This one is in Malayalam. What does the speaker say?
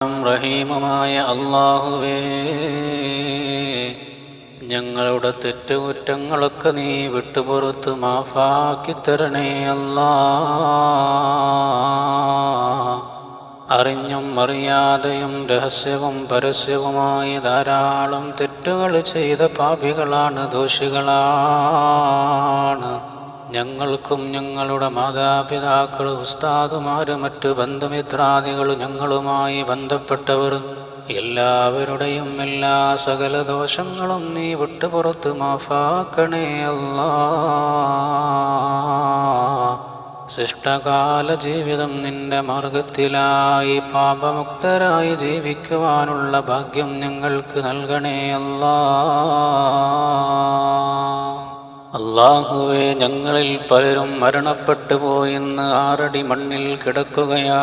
റഹീമുമായ അല്ലാഹുവേ, ഞങ്ങളുടെ തെറ്റുകുറ്റങ്ങളൊക്കെ നീ വിട്ടുപുറത്ത് മാഫാക്കി തരണേ അല്ലാ. അറിഞ്ഞും അറിയാതെയും രഹസ്യവും പരസ്യവുമായി ധാരാളം തെറ്റുകൾ ചെയ്ത പാപികളാണ്, ദോഷികളാണ്. ഞങ്ങൾക്കും ഞങ്ങളുടെ മാതാപിതാക്കൾ, ഉസ്താദുമാർ, മറ്റു ബന്ധുമിത്രാദികൾ, ഞങ്ങളുമായി ബന്ധപ്പെട്ടവർ എല്ലാവരുടെയും എല്ലാ സകല ദോഷങ്ങളും നീ വിട്ടുപുറത്ത് മാഫാക്കണേ അല്ലാ. ശിഷ്ടകാല ജീവിതം നിന്റെ മാർഗത്തിലായി പാപമുക്തരായി ജീവിക്കുവാനുള്ള ഭാഗ്യം ഞങ്ങൾക്ക് നൽകണേ അല്ലാ. അല്ലാഹുവേ, ഞങ്ങളിൽ പലരും മരണപ്പെട്ടു പോയിന്ന് 6 അടി മണ്ണിൽ കിടക്കുകയാണ്.